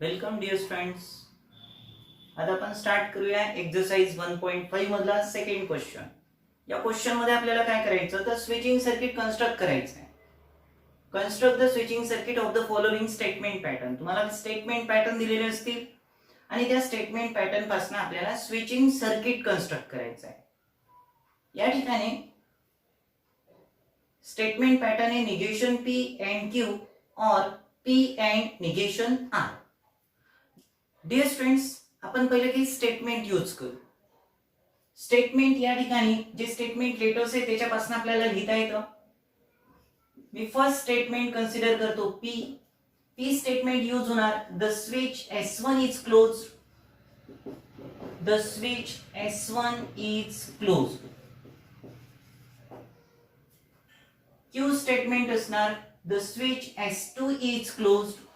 Welcome dear students. आता आपण start करूया एक्सरसाइज 1.5 मधला सेकंड क्वेश्चन. या क्वेश्चन मध्ये आपल्याला काय करायचं तर स्विचिंग सर्किट कन्स्ट्रक्ट करायचं आहे. Construct the switching circuit of the following statement pattern. तुम्हाला स्टेटमेंट पॅटर्न दिलेले असतील आणि त्या स्टेटमेंट पॅटर्न पासून आपल्याला स्विचिंग सर्किट कन्स्ट्रक्ट करायचं आहे. या ठिकाणी स्टेटमेंट पॅटर्न आहे निगेशन P and Q और P and negation R. Dear students, आपण पहिले काही स्टेटमेंट यूज करू. स्टेटमेंट या ठिकाणी जे स्टेटमेंट लेटर्स आहे त्याच्यापासून आपल्याला लिहिता येतं. मी फर्स्ट स्टेटमेंट कन्सिडर करतो P. P स्टेटमेंट यूज होणार the switch S1 is closed. The switch S1 is closed. Q statement असणार the switch S2 is closed.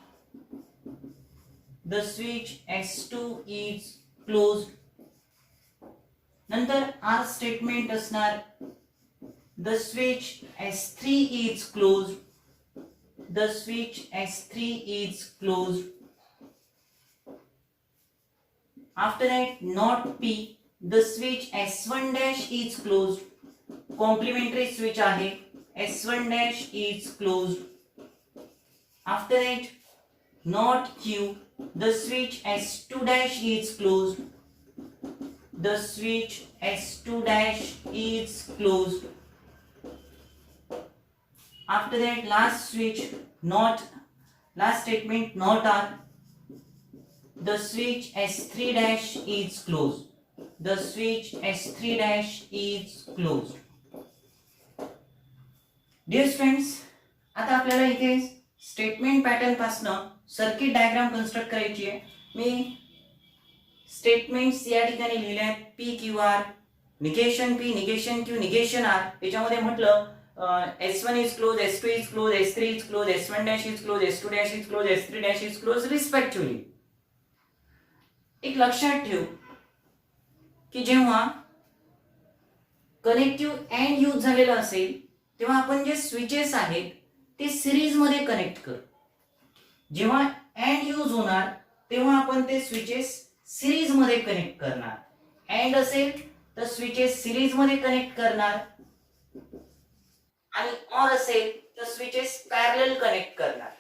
The switch S2 is closed. नंतर R स्टेटमेंट असणार the switch S3 is closed. The switch S3 is closed. After that, not P, the switch S1 dash is closed. Complementary switch आहे S1 dash is closed. After that, not Q, the switch S2 dash is closed. The switch S2 dash is closed. After that, last switch, not, last statement, not R. The switch S3 dash is closed. The switch S3 dash is closed. Dear friends, आता आपल्याला इथे statement pattern पासून circuit diagram construct करायची आहे. मी statements या ठिकाणी लिहिले आहेत PQR, negation P, negation Q, negation R. याच्यामध्ये म्हटलं S1 is close, S2 is close, S3 is close, S1 dash is close, S2 dash is close, S3 dash is close respectively. एक लक्षात ठेव की जेव्हा कनेक्टिव्ह अँड यूज झालेला असेल तेव्हा आपण जे स्विचेस आहेत ते सिरीज मध्ये कनेक्ट करू. जेव्हा अँड यूज होणार तेव्हा आपण ते स्विचेस सिरीज मध्ये कनेक्ट करणार. अँड असेल तर स्विचेस सिरीज मध्ये कनेक्ट करणार आणि ऑर असेल तर स्विचेस पॅरलल कनेक्ट करणार.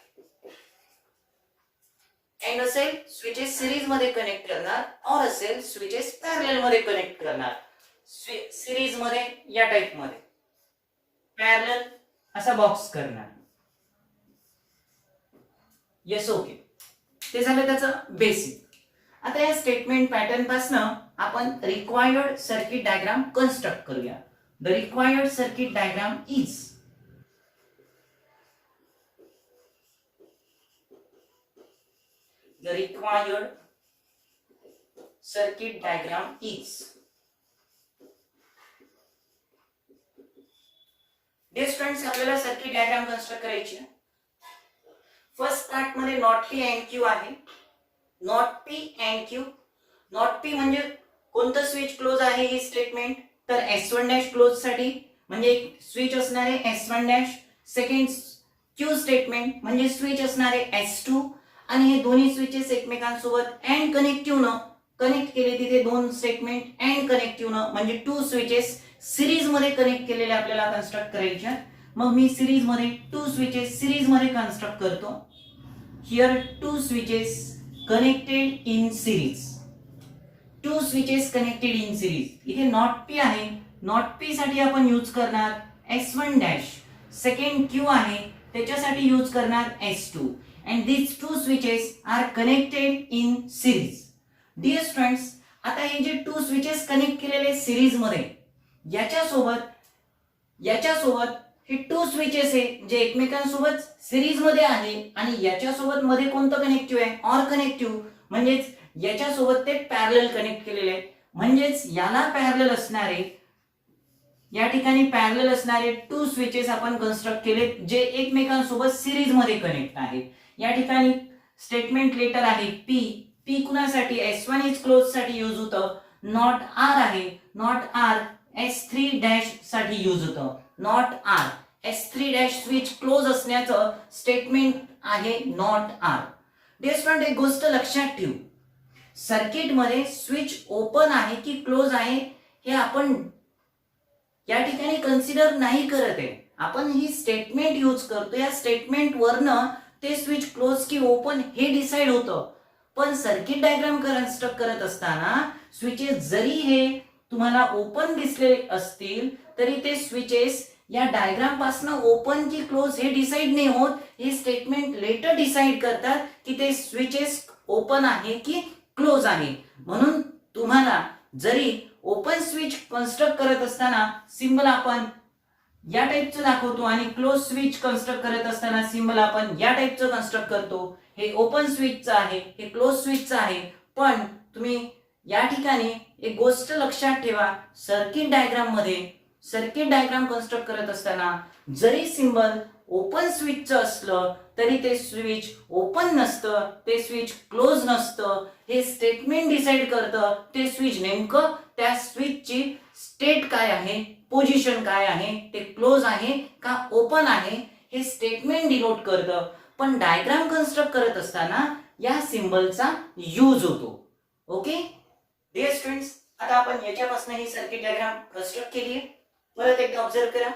अँड असेल स्विचेस सिरीज मध्ये कनेक्ट करणार, ऑर असेल स्विचेस पॅरलल मध्ये कनेक्ट करणार. सिरीज मध्ये या टाइप मध्ये, पॅरलल असा बॉक्स करणार. Yes, okay. ते झालं त्याचं बेसिक. आता या स्टेटमेंट पॅटर्न पासून आपण रिक्वायर्ड सर्किट डायग्राम कन्स्ट्रक्ट करूया. The required circuit diagram is the required circuit diagram is. Dear students, आपल्याला सर्किट डायग्राम कन्स्ट्रक्ट करायची आहे. फर्स्ट स्टार्ट मध्ये नॉट P and Q आहे. Not P and Q. Not P म्हणजे कोणतं switch close आहे ही statement तर S1 डॅश क्लोज साठी म्हणजे एक स्विच असणार आहे S1 dash. Second Q statement म्हणजे स्विच असणार आहे S2 आणि हे दोन्ही स्विचेस एकमेकांसोबत अँड कनेक्टिव्ह न कनेक्ट केले तिथे दोन स्टेटमेंट अँड कनेक्टिव्ह न म्हणजे टू स्विचेस सिरीज मध्ये कनेक्ट केलेले आपल्याला कन्स्ट्रक्ट करायचे. मग मी सिरीज मध्ये टू स्विचेस सिरीज मध्ये कन्स्ट्रक्ट करतो. Here two switches connected in series. Two switches connected in series. इथे नॉट P आहे. नॉट P साठी आपण यूज करणार S1 डॅश. सेकंड Q आहे त्याच्यासाठी यूज करणार S2. and these two switches are connected in series. Dear students, आता हे जे टू स्विचेस कनेक्ट केलेले सिरीज मध्ये याच्यासोबत हे टू स्विचेस आहे जे एकमेकांसोबत सिरीज मध्ये आहे आणि याच्यासोबत मध्ये कोणतं कनेक्टिव्ह आहे ऑर कनेक्टिव्ह म्हणजेच याच्यासोबत ते पॅरलल कनेक्ट केलेले आहे. म्हणजेच याला पॅरलल असणारे या ठिकाणी पॅरलल असणारे टू स्विचेस आपण कन्स्ट्रक्ट केले जे एकमेकांसोबत सिरीज मध्ये कनेक्ट आहेत. या ठिकाणी स्टेटमेंट लेटर आहे P. P कुणासाठी S1 इज क्लोज साठी यूज होतं. नॉट R आहे. नॉट R S3 डॅश साठी यूज होतं. Not R S3 dash switch close असण्याचं स्टेटमेंट आहे नॉट R. डिअर स्टुडंट, एक गोष्ट लक्षात ठेवू, सर्किटमध्ये स्विच ओपन आहे की क्लोज आहे हे आपण या ठिकाणी कन्सिडर नाही करत आहे. आपण ही स्टेटमेंट यूज करतो. या स्टेटमेंट वरनं ते स्विच क्लोज की ओपन हे डिसाइड होतं. पण सर्किट डायग्राम कन्स्ट्रक्ट करत असताना स्विचेस जरी हे तुम्हाला ओपन दिसले असतील तरी ते स्विचेस या डायग्राम पासून ओपन की क्लोज हे डिसाइड नाही होत. हे स्टेटमेंट लेटर डिसाइड करतात की ते स्विचेस ओपन आहे की क्लोज आहे. म्हणून तुम्हाला जरी ओपन स्विच कन्स्ट्रक्ट करत असताना सिंबल आपण या टाइपचं दाखवतो आणि क्लोज स्विच कन्स्ट्रक्ट करत असताना सिंबल आपण या टाइपचं कन्स्ट्रक्ट करतो. हे ओपन स्विचचं आहे, हे क्लोज स्विचचं आहे. पण तुम्ही या ठिकाणी एक गोष्ट लक्षात ठेवा, सर्किट डायग्राम कन्स्ट्रक्ट करत असताना जरी सिंबल ओपन स्विचचं असलं तरी ते स्विच ओपन नसतं, ते स्विच क्लोज नसतं. हे स्टेटमेंट डिसाइड करतं ते स्विच नेमकं त्या स्विचची स्टेट काय आहे, पोझिशन काय आहे, ते क्लोज आहे का ओपन आहे हे स्टेटमेंट डिनोट करतं. पण डायग्राम कन्स्ट्रक्ट करत असताना या सिंबलचा यूज होतो. ओके डिअर स्टुडंट्स, आता आपण याच्यापासून ही सर्किट डायग्राम कन्स्ट्रक्ट केली आहे. परत एकदा ऑब्झर्व करा,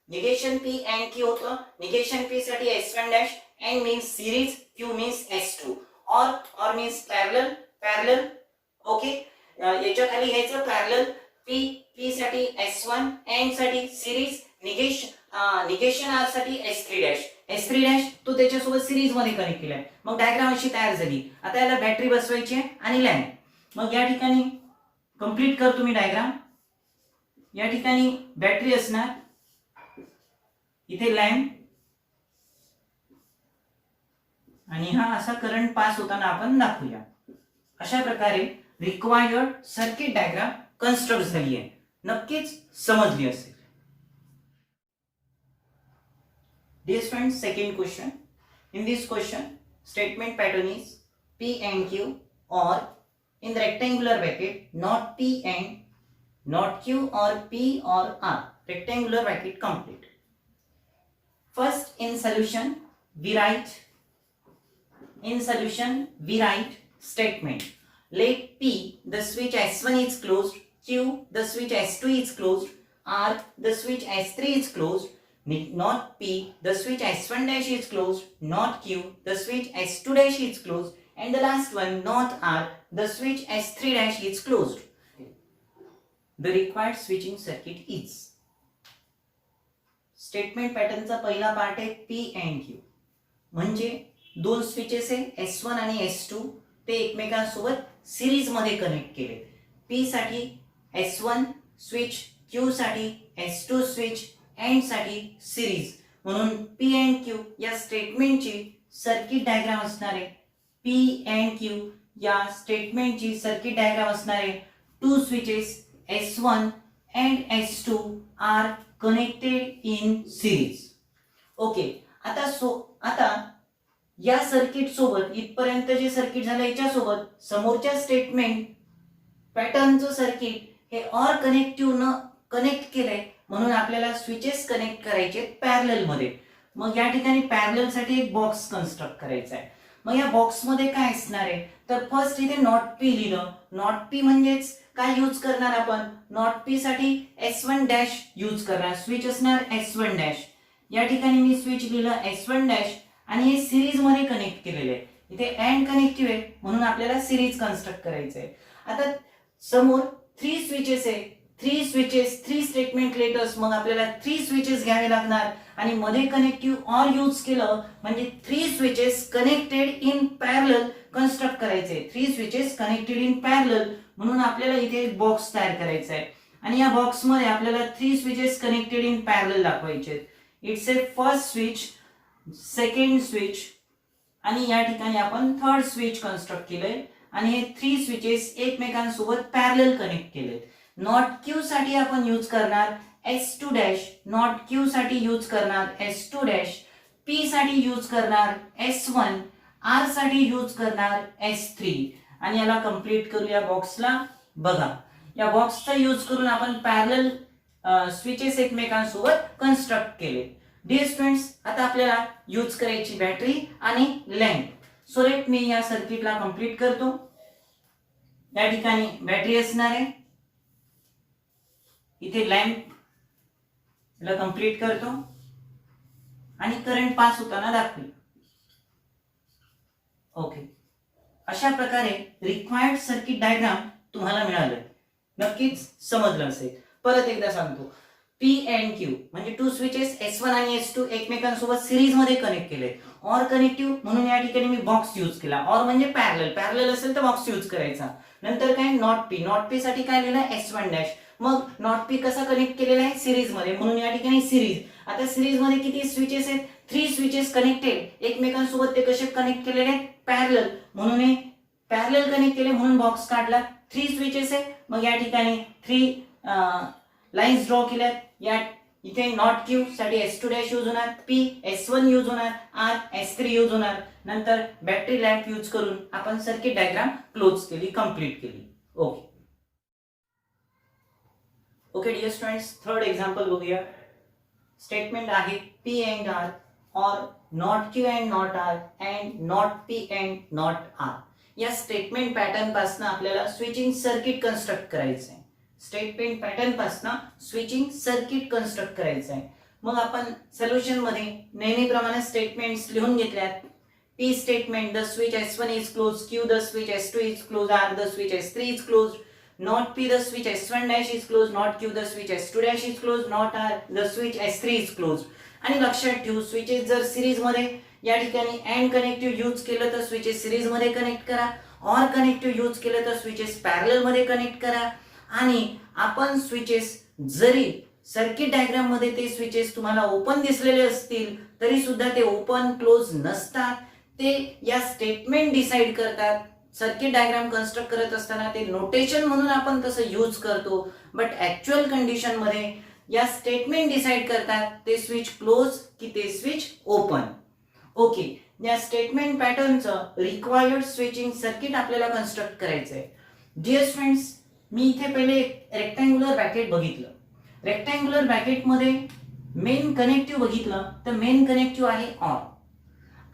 निगेशन P and Q होतं. निगेशन P साठी S1 dash, N means series, Q means S2, और मीन्स पॅरलल. ओके, याच्या खाली घ्यायचं पॅरलल. P साठी S1, N साठी सिरीज, निगेशन R साठी S3 डॅश तो त्याच्यासोबत सिरीज मध्ये कनेक्ट केलाय. मग डायग्राम अशी तयार झाली. आता याला बॅटरी बसवायची आहे आणि लॅम्प. मग या ठिकाणी कंप्लीट कर तुम्ही डायग्राम. या ठिकाणी बॅटरी असणार, इथे लॅम्प आणि हा असा करंट पास होताना आपण दाखवूया. अशा प्रकारे रिक्वायर्ड सर्किट डायग्राम कन्स्ट्रक्ट झाली आहे. नक्कीच समजली असेल. Dear friends, second question. In this question, statement pattern is P and Q, or in the rectangular bracket, not P and not Q or P or R. Rectangular bracket complete. First, in solution, we write statement. Let P, the switch S1 is closed, Q, the switch S2 is closed, R, the switch S3 is closed, not P, the switch S1 dash is closed, not Q, the switch S2 dash is closed, and the last one, not R, the switch S3 dash is closed. The required switching circuit is. Statement पॅटर्नचा पहिला part आहे P and Q, म्हणजे दोन switches आहे S1 आणि S2, ते एकमेकांसोबत series मध्ये कनेक्ट केले. P साठी S1 स्विच, Q साठी S2 स्विच, N साठी सिरीज. म्हणून P and Q या स्टेटमेंटची सर्किट डायग्राम असणार आहे. P and Q या स्टेटमेंटची सर्किट डायग्राम असणार आहे. Two switches S1 and S2 are connected in series. Okay, आता या सर्किट सोबत इथपर्यंत जे सर्किट झालं याच्यासोबत समोरच्या स्टेटमेंट पॅटर्नचं सर्किट हे ऑर कनेक्टिव्ह कनेक्ट केलंय. म्हणून आपल्याला स्विचेस कनेक्ट करायचे पॅरलल मध्ये. मग या ठिकाणी पॅरलल साठी एक बॉक्स कन्स्ट्रक्ट करायचा आहे. मग या बॉक्स मध्ये काय असणार आहे, तर फर्स्ट इथे नॉट P लिहिलं. नॉट P म्हणजेच काय यूज करणार आपण, नॉट P साठी S1 डॅश यूज करणार. स्विच असणार S1 डॅश. या ठिकाणी मी स्विच लिहिलं S1 डॅश आणि हे सिरीज मध्ये कनेक्ट केलेले आहे. इथे अँड कनेक्टिव्ह आहे म्हणून आपल्याला सिरीज कन्स्ट्रक्ट करायचं आहे. आता समोर 3 स्विचेस आहे, 3 स्विचेस 3 स्टेटमेंट लेटर्स. मग आपल्याला 3 स्विचेस घ्यावे लागणार आणि मध्ये कनेक्टिव्ह ऑर यूज केलं म्हणजे 3 switches connected in parallel construct करायचे. 3 स्विचेस कनेक्टेड इन पॅरलल म्हणून आपल्याला इथे एक बॉक्स तयार करायचा आहे आणि या बॉक्स मध्ये आपल्याला 3 स्विचेस कनेक्टेड इन पॅरलल दाखवायचे. It's a first switch, second switch आणि या ठिकाणी आपण थर्ड स्विच कन्स्ट्रक्ट केलंय आणि हे 3 स्विचेस एकमेकांसोबत पॅरलल कनेक्ट केले. नॉट Q साठी आपण यूज करणार S2 डॅश, नॉट Q साठी यूज करणार S2 डॅश, P साठी यूज करणार S1, R साठी यूज करणार S3 आणि याला कंप्लीट करूया बॉक्सला. बघा, या बॉक्सचा यूज करून आपण पॅरलल स्विचेस एकमेकांसोबत कन्स्ट्रक्ट केले. डिअर स्टुडंट्स, आता आपल्याला यूज करायची बॅटरी आणि लॅम्प. सो लेट मी या सर्किटला कंप्लीट करतो. या ठिकाणी बॅटरी असणार आहे, इथे लॅम्प ला कंप्लीट करतो आणि करंट पास होताना दाखवेल. ओके, अशा प्रकारे रिक्वायर्ड सर्किट डायग्राम तुम्हाला मिळालं, नक्कीच समजलं असेल. परत एकदा सांगतो, पी अँड क्यू म्हणजे टू स्विचेस S1 आणि S2 एकमेकांसोबत सिरीज मध्ये कनेक्ट केले. ऑर कनेक्टिव्ह म्हणून या ठिकाणी मी बॉक्स यूज केला. ऑर म्हणजे पॅरलल, पॅरलल असेल तर बॉक्स यूज करायचा. नंतर काय नॉट पी, नॉट पी साठी काय लिहिलं S1 डॅश. मग नॉट पी कसा कनेक्ट केलेला आहे सिरीज मध्ये, म्हणून या ठिकाणी सिरीज. आता सिरीज मध्ये किती स्विचेस आहेत, 3 स्विचेस कनेक्टेड. एकमेकांसोबत ते कसे कनेक्ट केलेले आहेत पॅरलल, म्हणून हे पॅरलल कनेक्ट केले म्हणून बॉक्स काढला. 3 स्विचेस आहे, मग या ठिकाणी 3 लाईन्स ड्रॉ केल्यात. या इथे नॉट क्यू साठी S2 डॅश यूज होणार, P S1 यूज होणार, R S3 यूज होणार. नंतर बॅटरी लॅम्प यूज करून आपण सर्किट डायग्राम क्लोज केली, कंप्लीट केली. Okay okay dear students, third example बघूया. स्टेटमेंट आहे P अँड R और not Q and not R and not P and not R. या स्टेटमेंट पॅटर्न पासून आपल्याला स्विचिंग सर्किट कन्स्ट्रक्ट करायचं आहे. स्टेटमेंट पॅटर्न पासून स्विचिंग सर्किट कन्स्ट्रक्ट करायचं आहे. मग आपण सोल्युशन मध्ये नेहमीप्रमाणे स्टेटमेंट्स लिहून घेतल्यात. P statement, the switch S1 is close, Q the switch S2 is close, R the switch S3 is close, not P the switch S1 dash is closed, not Q the switch S2 dash is closed, not R the switch S3 is closed. आणि लक्षात ठेवू, switches जर series मध्ये या ठिकाणी and connective use केलं तर switches series मध्ये कनेक्ट करा, ऑर कनेक्टिव्ह यूज केलं तर स्विचेस पॅरलल मध्ये कनेक्ट करा. आणि आपण स्विचेस जरी सर्किट डायग्राम मध्ये ते स्विचेस तुम्हाला ओपन दिसलेले असतील तरी सुद्धा ते ओपन क्लोज नसतात. ते या स्टेटमेंट डिसाइड करतात. सर्किट डायग्राम कन्स्ट्रक्ट करत असताना ते नोटेशन म्हणून आपण तसं यूज करतो, बट ऍक्च्युअल कंडिशन मध्ये या स्टेटमेंट डिसाइड करतात ते स्विच क्लोज की ते स्विच ओपन. ओके, या स्टेटमेंट पॅटर्नचं रिक्वायर्ड स्विचिंग सर्किट आपल्याला कन्स्ट्रक्ट करायचं आहे. डिअर स्टुडंट्स, मी इथे पहिले एक रेक्टँग्युलर ब्रॅकेट बघितलं. रेक्टँग्युलर ब्रॅकेट मध्ये मेन कनेक्टिव्ह बघितलं तर मेन कनेक्टिव्ह आहे ऑर,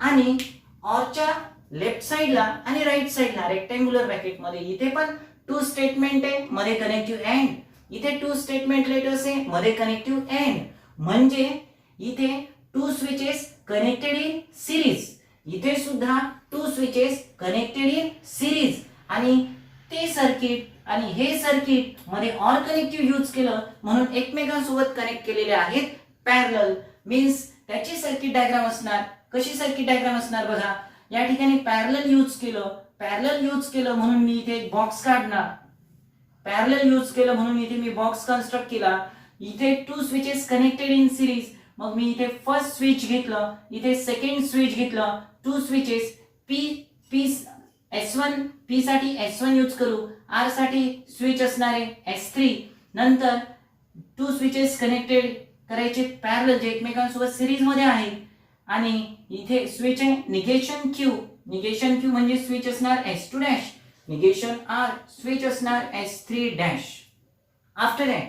आणि ऑरच्या लेफ्ट साइडला आणि राइट साइडला रेक्टँग्युलर ब्रॅकेट मध्ये इथे पण 2 स्टेटमेंट आहे, मध्ये कनेक्टिव्ह अँड. इथे 2 स्टेटमेंट लेटर्स आहे, मध्ये कनेक्टिव्ह अँड. म्हणजे इथे 2 स्विचेस कनेक्टेड इन सिरीज, इथे सुद्धा 2 स्विचेस कनेक्टेड इन सिरीज. आणि ते सर्किट आणि हे सर्किट मध्ये ऑर कनेक्टिव्ह यूज केलं म्हणून एकमेकांसोबत कनेक्ट केलेले आहेत पॅरलल. मीन्स त्याची सर्किट डायग्राम असणार. कशी सर्किट डायग्राम असणार बघा, या ठिकाणी पॅरलल यूज केलं, पॅरलल यूज केलं म्हणून मी इथे एक बॉक्स काढणार. पॅरलल यूज केलं म्हणून इथे मी बॉक्स कन्स्ट्रक्ट केला. इथे 2 स्विचेस कनेक्टेड इन सिरीज, मग मी इथे फर्स्ट स्विच घेतलं, इथे सेकंड स्विच घेतलं. 2 स्विचेस P S1, P साठी S1 यूज करू, R साठी स्विच असणार आहे S3. नंतर 2 स्विचेस कनेक्टेड करायचे पॅरलल जे एकमेकांसोबत सिरीज मध्ये आहेत. आणि इथे स्विच आहे निगेशन Q, निगेशन Q म्हणजे स्विच असणार S2 dash, negation R switch असणार S3 डॅश. आफ्टर दॅट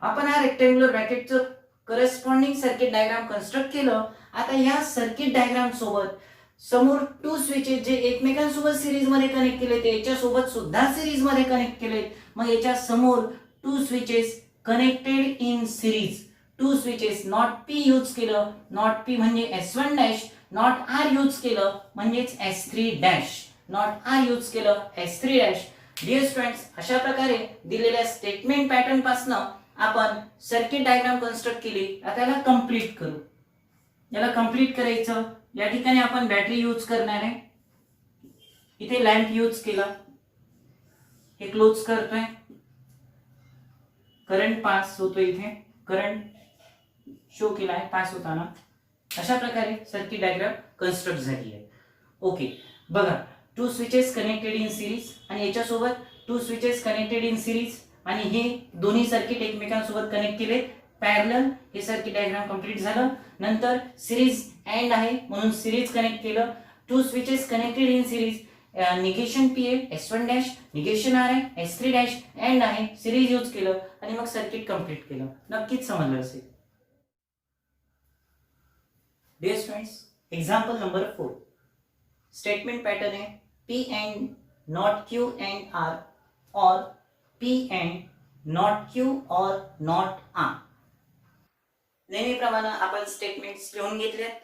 आपण हा रेक्टँग्युलर ब्रॅकेटचं करस्पॉन्डिंग सर्किट डायग्राम कन्स्ट्रक्ट केलं. आता या सर्किट डायग्राम सोबत समोर 2 स्विचेस जे एकमेकांसोबत सिरीज मध्ये कनेक्ट केले ते याच्या सोबत सुद्धा सिरीज मध्ये कनेक्ट केले. मग याच्या समोर 2 switches connected in series, 2 switches not P use केलं, नॉट P म्हणजे S1 dash, not R use केलं म्हणजेच S3 dash, not R use केलं S3 डॅश. डिअर स्टुडंट्स, अशा प्रकारे दिलेल्या स्टेटमेंट पॅटर्न पासून आपण सर्किट डायग्राम कन्स्ट्रक्ट केली. आता याला कंप्लीट करू. याला कंप्लीट करायचं, या ठिकाणी आपण बॅटरी यूज करणार आहे. इथे लॅम्प यूज केला, हे क्लोज करतोय, करंट पास होतोय, इथे करंट शो केला आहे पास होताना. अशा प्रकारे सर्किट डायग्राम कन्स्ट्रक्ट झाली आहे. ओके, बघा 2 स्विचेस कनेक्टेड इन सिरीज आणि याच्या सोबत 2 स्विचेस कनेक्टेड इन सिरीज आणि हे दोन्ही सर्किट एकमेकांसोबत कनेक्ट केले पॅरलल. हे सर्किट डायग्राम कंप्लीट झालं. नंतर सिरीज अँड आहे म्हणून सिरीज कनेक्ट केलं. 2 switches connected in series, negation P आहे S1 डॅश, निगेशन R आहे S3 डॅश, अँड आहे सिरीज यूज केलं आणि मग सर्किट कंप्लीट केलं. नक्कीच समजलं असेल. Dear students, example number 4. Statement pattern आहे P and not Q and R or P and not Q or not R. नेहमीप्रमाणे आपण स्टेटमेंट्स लिहून घेतलेत.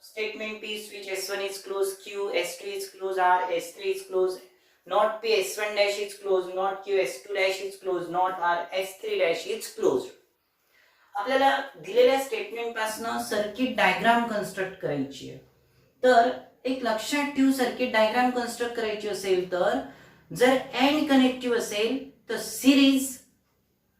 Statement P switch S1 is closed, Q S2 is closed, R S3 is closed, not P S1 dash is closed, not Q S2 dash is closed, not R S3 dash is closed. आपल्याला दिलेल्या statement पासून circuit diagram construct करायची आहे. तर एक लक्षात ठेवू, circuit diagram construct करायची असेल तर जर अँड कनेक्टिव्ह असेल तर सिरीज,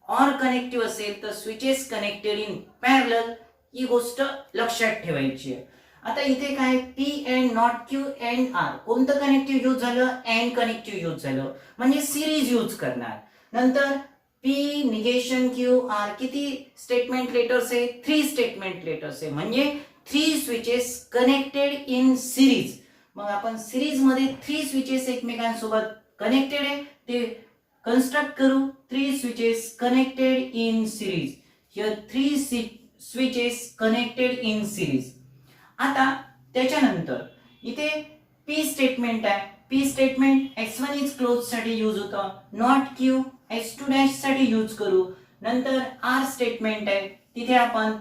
ऑर कनेक्टिव्ह असेल तर स्विचेस कनेक्टेड इन पॅरलल, ही गोष्ट लक्षात ठेवायची आहे. आता इथे काय P and not Q and R, कोणतं कनेक्टिव्ह यूज झालं? अँड कनेक्टिव्ह यूज झालं, म्हणजे सिरीज यूज करणार. नंतर P निगेशन Q R, किती स्टेटमेंट लेटर्स आहे? 3 स्टेटमेंट लेटर्स आहे, म्हणजे 3 स्विचेस कनेक्टेड इन सिरीज. मग आपण सिरीज मध्ये 3 स्विचेस एकमेकांसोबत कनेक्टेड आहे ते कन्स्ट्रक्ट करू. 3 switches connected in series. Here 3 switches connected in series. आता त्याच्यानंतर इथे P स्टेटमेंट आहे. P statement S1 is close साठी यूज होतं, नॉट Q S2 डॅश साठी यूज करू. नंतर R स्टेटमेंट आहे, तिथे आपण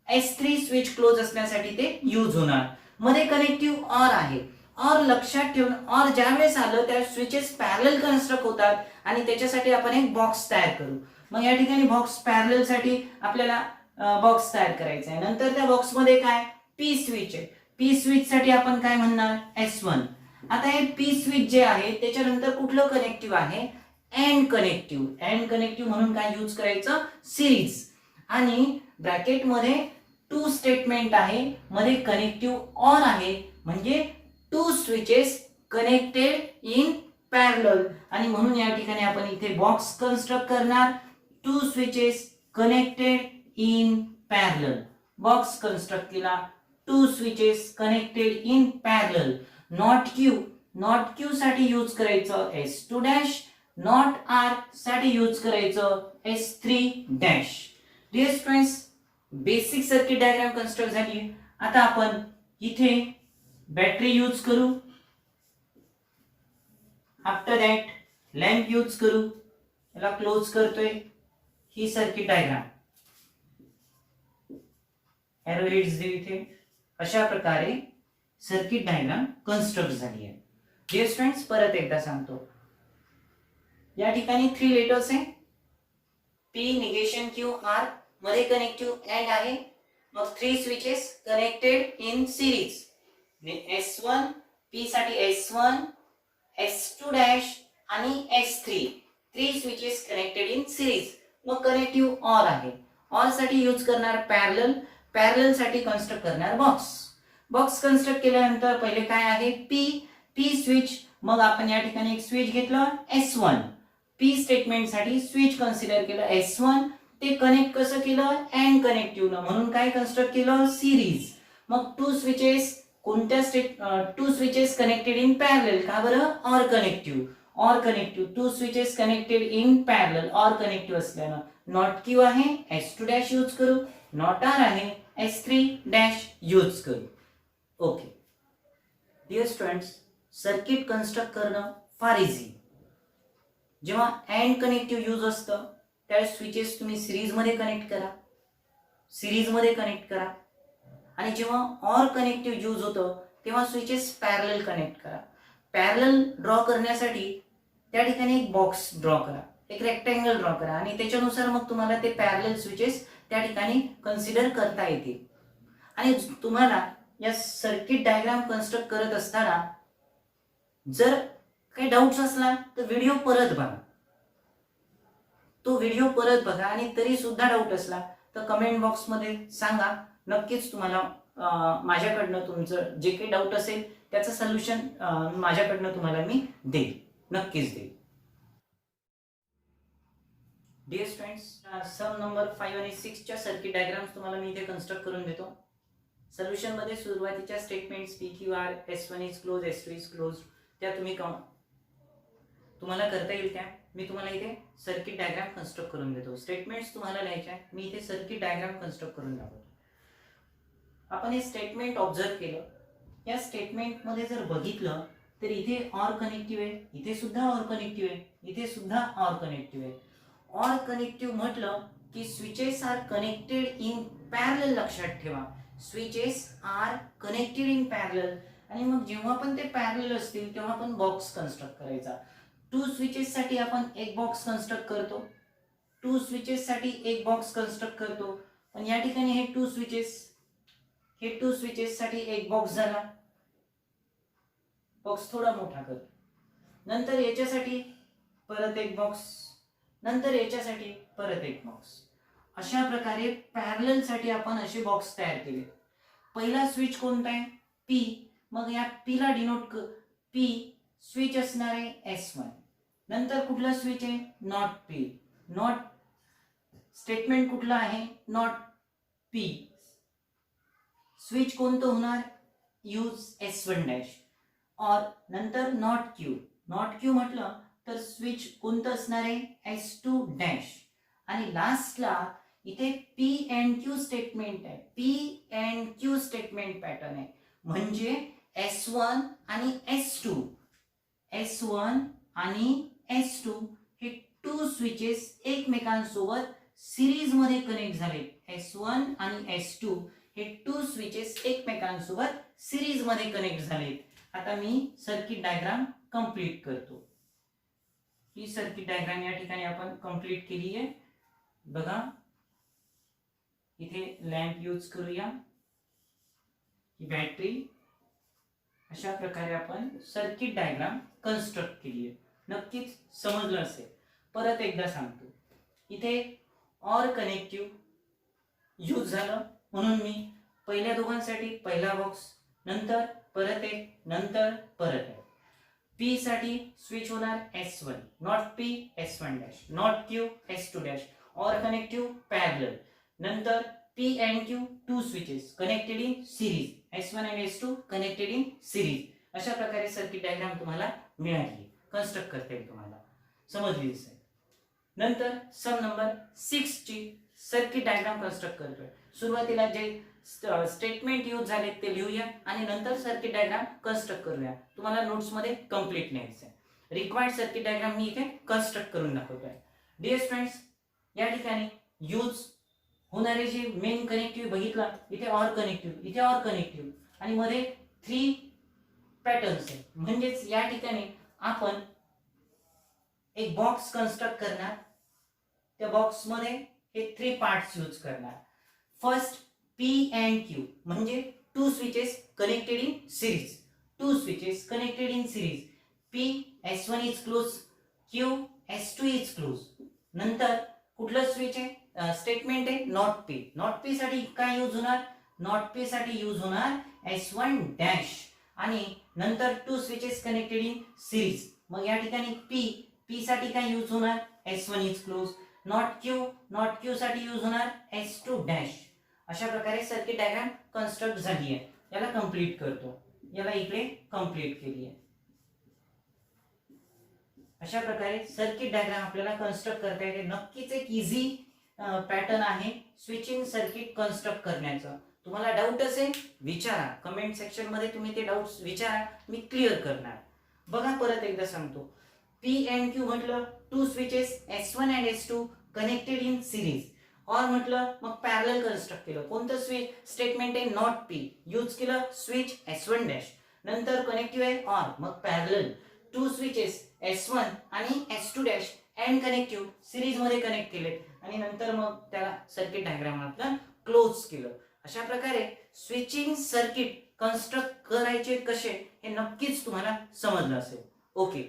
S3 स्विच क्लोज असण्यासाठी ते यूज होणार. मध्ये कनेक्टिव्ह ऑर आहे. ऑर लक्षात ठेवून, ऑर ज्यावेळेस आलं त्या स्विचेस पॅरलल कन्स्ट्रक्ट होतात आणि त्याच्यासाठी आपण एक बॉक्स तयार करू. मग या ठिकाणी बॉक्स पॅरलल साठी आपल्याला बॉक्स तयार करायचा आहे. नंतर त्या बॉक्स मध्ये काय P स्विच आहे. P स्विच साठी आपण काय म्हणणार? S1. आता हे P स्विच जे आहे त्याच्यानंतर कुठलं कनेक्टिव्ह आहे? And connective. अँड कनेक्टिव्ह म्हणून काय यूज करायचं? सिरीज. आणि ब्रॅकेट मध्ये 2 स्टेटमेंट आहे, मध्ये कनेक्टिव्ह ऑर आहे, म्हणजे 2 स्विचेस कनेक्टेड इन पॅरलल. आणि म्हणून या ठिकाणी आपण इथे बॉक्स कन्स्ट्रक्ट करणार. 2 switches connected in parallel. Box construct केला. 2 switches connected in parallel. Not Q साठी यूज करायचं S2 डॅश, नॉट R साठी यूज करायचं S3 dash. Dear students, basic circuit diagram construct झाली. आता आपण इथे बॅटरी यूज करू. आफ्टर दॅट लॅम्प यूज करू. याला क्लोज करतोय. ही सर्किट डायग्राम एरो हेड्स देऊ इथे. अशा प्रकारे सर्किट डायग्राम कन्स्ट्रक्ट झाली आहे. डिअर स्टुडंट्स, परत एकदा सांगतो. या ठिकाणी 3 लेटर्स आहे. P निगेशन Q R, मध्ये कनेक्टिव्ह अँड आहे. मग 3 switches connected in series. S1, P साठी S1, S2 डॅश आणि S3. 3 switches connected in series. मग कनेक्टिव्ह ऑर आहे. ऑर साठी यूज करणार पॅरलल. पॅरलल साठी कन्स्ट्रक्ट करणार बॉक्स. बॉक्स कन्स्ट्रक्ट केल्यानंतर पहिले काय आहे? P switch. मग आपण या ठिकाणी एक स्विच घेतलं S1. P स्टेटमेंट साठी स्विच कन्सिडर केलं S1. ते कनेक्ट कसं केलं? अँड कनेक्टिव्ह न, म्हणून काय कन्स्ट्रक्ट केलं? सिरीज. मग 2 स्विचेस, कोणत्या 2 स्विचेस कनेक्टेड इन पॅरलल. का बरं? Or connective. Or connective 2 switches connected in parallel. Or connective असल्यानं नॉट Q आहे S2 डॅश यूज करू. नॉट R आहे S3 डॅश यूज करू. Okay. Dear students, circuit construct करणं फार इझी. जेव्हा अँड कनेक्टिव्ह यूज असतं त्यावेळेस स्विचेस तुम्ही सिरीज मध्ये कनेक्ट करा. आणि जेव्हा ऑर कनेक्टिव्ह यूज होतं तेव्हा स्विचेस पॅरलल कनेक्ट करा. पॅरलल ड्रॉ करण्यासाठी त्या ठिकाणी एक बॉक्स ड्रॉ करा, एक रेक्टँगल ड्रॉ करा आणि त्याच्यानुसार मग तुम्हाला ते पॅरलल स्विचेस त्या ठिकाणी कन्सिडर करता येतील. आणि तुम्हाला या सर्किट डायग्राम कन्स्ट्रक्ट करत असताना जर काही डाऊट्स असला तर व्हिडिओ परत बघा. तो व्हिडिओ परत बघा आणि तरी सुद्धा डाऊट असला तर कमेंट बॉक्स मध्ये सांगा. नक्कीच तुम्हाला माझ्याकडनं तुमचं जे काही डाऊट असेल त्याचं सोल्युशन माझ्याकडनं तुम्हाला मी देईल, नक्कीच देईल. डिअर स्टुडंट्स, सम नंबर 5 आणि 6 च्या सर्किट डायग्राम्स तुम्हाला मी इथे कन्स्ट्रक्ट करून देतो. सोल्युशन मध्ये सुरुवातीच्या statements PQR, S1 is close, S2 is close, त्या तुम्हाला करता येईल त्या. मी तुम्हाला इथे सर्किट डायग्राम कन्स्ट्रक्ट करून देतो. स्टेटमेंट्स तुम्हाला लिहायचे आहे, मी इथे सर्किट डायग्राम कन्स्ट्रक्ट करून दाखवतो. आपण हे स्टेटमेंट ऑब्झर्व केलं. या स्टेटमेंट मध्ये जर बघितलं तर इथे ऑर कनेक्टिव्ह आहे, इथे सुद्धा ऑर कनेक्टिव्ह आहे, इथे सुद्धा ऑर कनेक्टिव्ह आहे. ऑर कनेक्टिव्ह म्हटलं की switches are connected in parallel. लक्षात ठेवा, switches are connected in parallel. आणि मग जेव्हा पण ते पॅरलल असतील तेव्हा आपण बॉक्स कन्स्ट्रक्ट करायचा. 2 स्विचेस साठी आपण एक बॉक्स कन्स्ट्रक्ट करतो, 2 स्विचेस साठी एक बॉक्स कन्स्ट्रक्ट करतो. पण या ठिकाणी हे 2 स्विचेस साठी एक बॉक्स झाला. बॉक्स थोडा मोठा करतो, नंतर याच्यासाठी परत एक बॉक्स, नंतर याच्यासाठी परत एक बॉक्स. अशा प्रकारे पॅरलल साठी आपण असे बॉक्स तयार केले. पहिला स्विच कोणता आहे? पी. मग या पी ला डिनोट पी स्विच असणार आहे S1. नंतर कुठला स्विच आहे? Not P. नॉट स्टेटमेंट कुठला आहे? Not P. स्विच कोणतं होणार? Use S1 dash. और नंतर नॉट क्यू. नॉट क्यू म्हटलं तर स्विच कोणतं असणार आहे? S2 dash. आणि लास्टला इथे पी अँड क्यू स्टेटमेंट आहे. P and Q statement pattern आहे. म्हणजे S1 आणि S2, S1 आणि S2 हे 2 स्विचेस एकमेकांसोबत सिरीज मध्ये कनेक्ट झाले. S1 आणि S2 हे 2 स्विचेस एकमेकांसोबत सिरीज मध्ये कनेक्ट झाले. आता मी सर्किट डायग्राम कंप्लीट करतो. ही सर्किट डायग्राम या ठिकाणी आपण कंप्लीट केली आहे. बघा, इथे लॅम्प यूज करूया, ही बॅटरी. अशा प्रकारे आपण सर्किट डायग्राम कन्स्ट्रक्ट केली आहे. नक्कीच समजलं असेल. परत एकदा सांगतो, इथे ऑर कनेक्टिव्ह यूज झालं म्हणून मी पहिल्या दोघांसाठी पहिला बॉक्स, नंतर परत एक, नंतर परत एक. पी साठी स्विच होणार S1, not P S1 dash, not Q S2 dash. Or connective parallel. नंतर P and Q 2 switches connected in series. S1 and S2 connected in series. अशा प्रकारे सर्किट डायग्राम तुम्हाला मिळाली, कन्स्ट्रक्ट करता येईल तुम्हाला. समजली असेल. नंतर सम नंबर 6 ची सर्किट डायग्राम कन्स्ट्रक्ट करतोय. सुरुवातीला जे स्टेटमेंट यूज झाले ते लिहूया आणि नंतर सर्किट डायग्राम कन्स्ट्रक्ट करूया. तुम्हाला नोट्स मध्ये कंप्लीट न्यायचं आहे. रिक्वायर्ड सर्किट डायग्राम मी इथे कन्स्ट्रक्ट करून दाखवतोय. डिअर फ्रेंड्स, या ठिकाणी यूज होणारे जे मेन कनेक्टिव्ह बघितला, इथे ऑर कनेक्टिव्ह, इथे ऑर कनेक्टिव्ह आणि मध्ये 3 पॅटर्न्स आहे. म्हणजेच या ठिकाणी आपण एक बॉक्स कन्स्ट्रक्ट करणार. त्या बॉक्स मध्ये हे 3 पार्ट्स यूज करणार. फर्स्ट P and Q म्हणजे 2 switches connected in series. 2 switches connected in series. P S1 is close, Q S2 is close. नंतर कुठलं स्विच आहे? स्टेटमेंट आहे नॉट पी. नॉट पी साठी काय यूज होणार? नॉट पी साठी यूज होणार S1 डॅश. आणि नंतर 2 स्विचेस कनेक्टेड इन सिरीज. मग या ठिकाणी P साठी काय यूज होणार? S1 is close. Not Q साठी यूज होणार S2 डॅश. अशा प्रकारे सर्किट डायग्राम कन्स्ट्रक्ट झाली आहे. याला कंप्लीट करतो. याला इकडे कंप्लीट केली आहे. अशा प्रकारे सर्किट डायग्राम आपल्याला कन्स्ट्रक्ट करता येते. नक्कीच एक इझी पॅटर्न आहे स्विचिंग सर्किट कन्स्ट्रक्ट करण्याचं. तुम्हाला डाऊट असेल विचारा, कमेंट सेक्शन मध्ये तुम्ही ते डाऊट्स विचारा, मी क्लिअर करणार. बघा, परत एकदा सांगतो. P and Q म्हटलं 2 switches S1 and S2 connected in series. Or म्हटलं मग पॅरलल कन्स्ट्रक्ट केलं. कोणतं स्विच? स्टेटमेंट आहे नॉट पी. यूज केलं स्विच S1 डॅश. नंतर कनेक्टिव्ह आहे ऑर, मग पॅरलल 2 स्विचेस S1 आणि S2 dash and connective series मध्ये कनेक्ट केले आणि नंतर मग त्याला सर्किट डायग्राम आपलं क्लोज केलं. अशा प्रकारे स्विचिंग सर्किट कन्स्ट्रक्ट करायचे कसे हे नक्कीच तुम्हाला समजलं असेल. ओके.